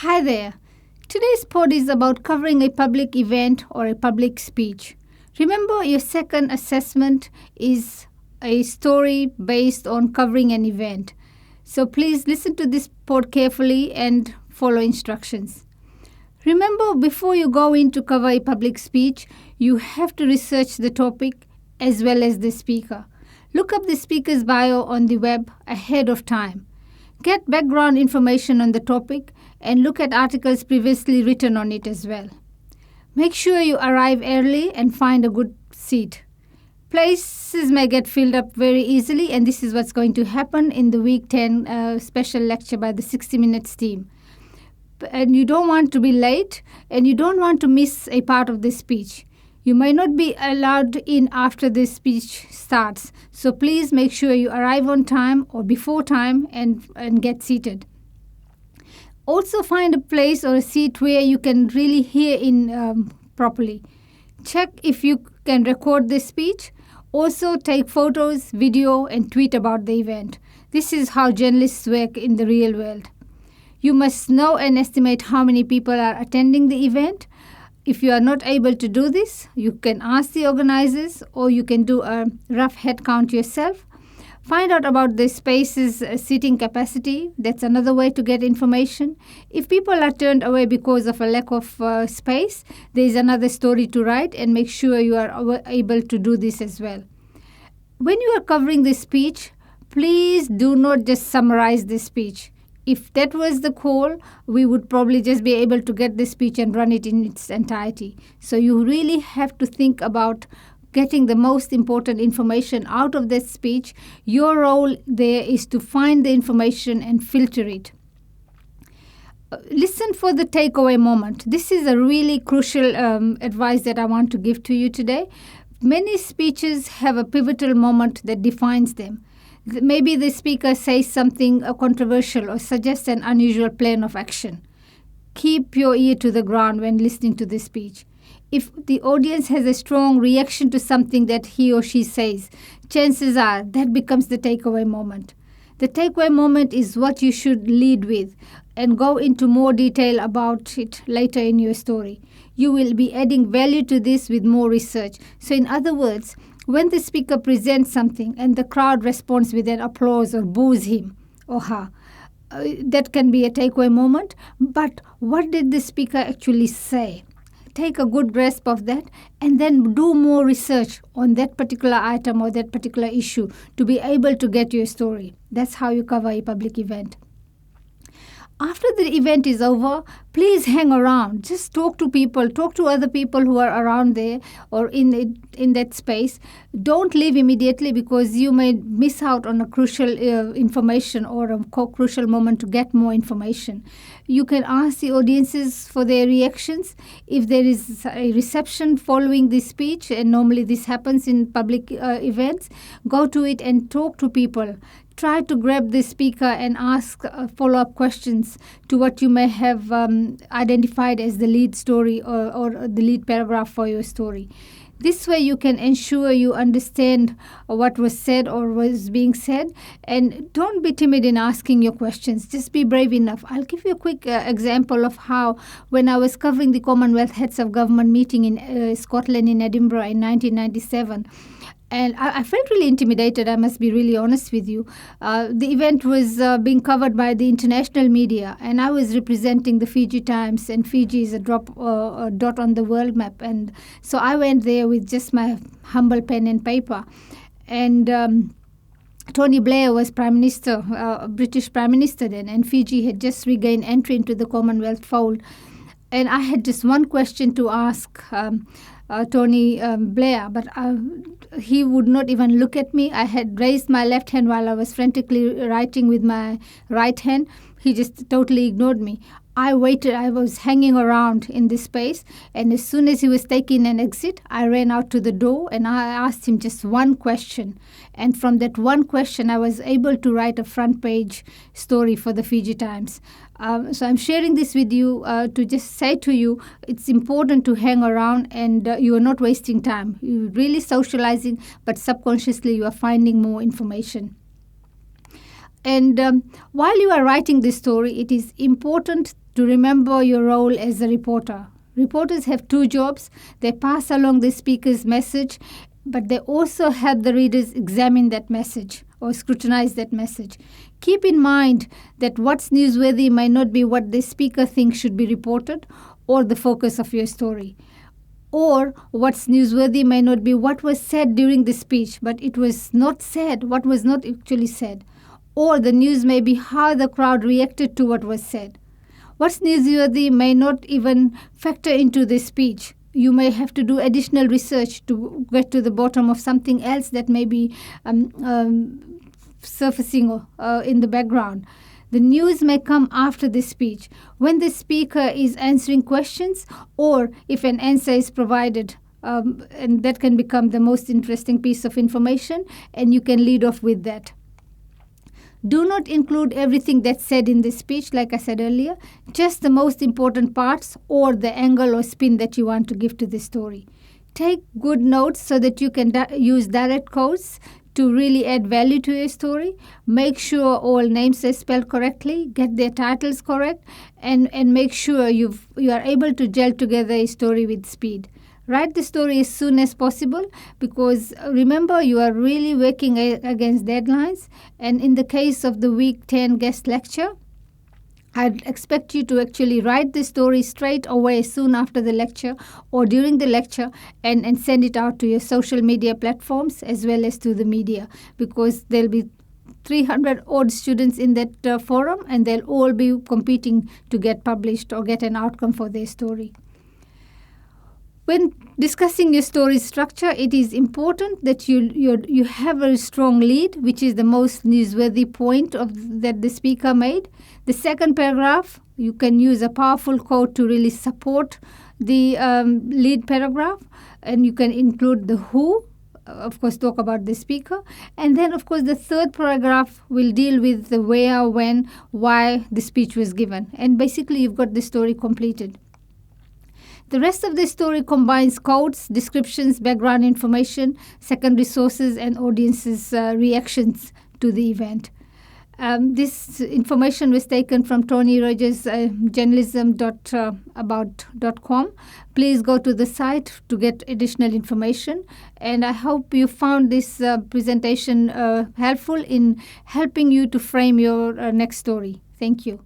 Hi there. Today's pod is about covering a public event or a public speech. Remember, your second assessment is a story based on covering an event. So please listen to this pod carefully and follow instructions. Remember, before you go in to cover a public speech, you have to research the topic as well as the speaker. Look up the speaker's bio on the web ahead of time. Get background information on the topic and look at articles previously written on it as well. Make sure you arrive early and find a good seat. Places may get filled up very easily, and this is what's going to happen in the Week 10 special lecture by the 60 Minutes team. And you don't want to be late, and you don't want to miss a part of the speech. You may not be allowed in after the speech starts, so please make sure you arrive on time or before time and get seated. Also find a place or a seat where you can really hear in properly. Check if you can record the speech. Also take photos, video, and tweet about the event. This is how journalists work in the real world. You must know and estimate how many people are attending the event. If you are not able to do this, you can ask the organizers or you can do a rough head count yourself. Find out about the space's seating capacity. That's another way to get information. If people are turned away because of a lack of space, there is another story to write, and make sure you are able to do this as well. When you are covering the speech, please do not just summarize the speech. If that was the call, we would probably just be able to get the speech and run it in its entirety. So you really have to think about getting the most important information out of that speech. Your role there is to find the information and filter it. Listen for the takeaway moment. This is a really crucial advice that I want to give to you today. Many speeches have a pivotal moment that defines them. Maybe the speaker says something controversial or suggests an unusual plan of action. Keep your ear to the ground when listening to the speech. If the audience has a strong reaction to something that he or she says, chances are that becomes the takeaway moment. The takeaway moment is what you should lead with and go into more detail about it later in your story. You will be adding value to this with more research. So in other words, when the speaker presents something and the crowd responds with an applause or boos him or her, that can be a takeaway moment. But what did the speaker actually say? Take a good grasp of that and then do more research on that particular item or that particular issue to be able to get your story. That's how you cover a public event. After the event is over, please hang around. Just talk to people. Talk to other people who are around there or in that space. Don't leave immediately because you may miss out on a crucial information or a crucial moment to get more information. You can ask the audiences for their reactions. If there is a reception following this speech, and normally this happens in public events, go to it and talk to people. Try to grab the speaker and ask follow-up questions to what you may have identified as the lead story or the lead paragraph for your story. This way you can ensure you understand what was said or was being said, and don't be timid in asking your questions. Just be brave enough. I'll give you a quick example of how when I was covering the Commonwealth Heads of Government meeting in Scotland in Edinburgh in 1997, and I felt really intimidated, I must be really honest with you. The event was being covered by the international media, and I was representing the Fiji Times, and Fiji is a dot on the world map. And so I went there with just my humble pen and paper. And Tony Blair was Prime Minister, British Prime Minister then, and Fiji had just regained entry into the Commonwealth fold. And I had just one question to ask Tony Blair, but he would not even look at me. I had raised my left hand while I was frantically writing with my right hand. He just totally ignored me. I waited. I was hanging around in this space, and as soon as he was taking an exit, I ran out to the door and I asked him just one question. And from that one question, I was able to write a front page story for the Fiji Times. So I'm sharing this with you to just say to you, it's important to hang around, and you are not wasting time. You're really socializing, but subconsciously you are finding more information. And while you are writing this story, it is important to remember your role as a reporter. Reporters have two jobs. They pass along the speaker's message, but they also help the readers examine that message or scrutinize that message. Keep in mind that what's newsworthy might not be what the speaker thinks should be reported or the focus of your story. Or what's newsworthy may not be what was said during the speech, but it was not said, what was not actually said. Or the news may be how the crowd reacted to what was said. What's newsworthy may not even factor into the speech. You may have to do additional research to get to the bottom of something else that may be surfacing in the background. The news may come after the speech, when the speaker is answering questions or if an answer is provided. And that can become the most interesting piece of information, and you can lead off with that. Do not include everything that's said in the speech, like I said earlier, just the most important parts or the angle or spin that you want to give to the story. Take good notes so that you can use direct quotes to really add value to your story. Make sure all names are spelled correctly, get their titles correct, and make sure you are able to gel together a story with speed. Write the story as soon as possible because remember you are really working against deadlines, and in the case of the week 10 guest lecture, I'd expect you to actually write the story straight away soon after the lecture or during the lecture and send it out to your social media platforms as well as to the media, because there'll be 300 odd students in that forum and they'll all be competing to get published or get an outcome for their story. When discussing your story structure, it is important that you have a strong lead, which is the most newsworthy point that the speaker made. The second paragraph, you can use a powerful quote to really support the lead paragraph, and you can include the who, of course, talk about the speaker. And then, of course, the third paragraph will deal with the where, when, why the speech was given. And basically, you've got the story completed. The rest of the story combines quotes, descriptions, background information, secondary sources, and audience's reactions to the event. This information was taken from Tony Rogers' journalism.about.com. Please go to the site to get additional information. And I hope you found this presentation helpful in helping you to frame your next story. Thank you.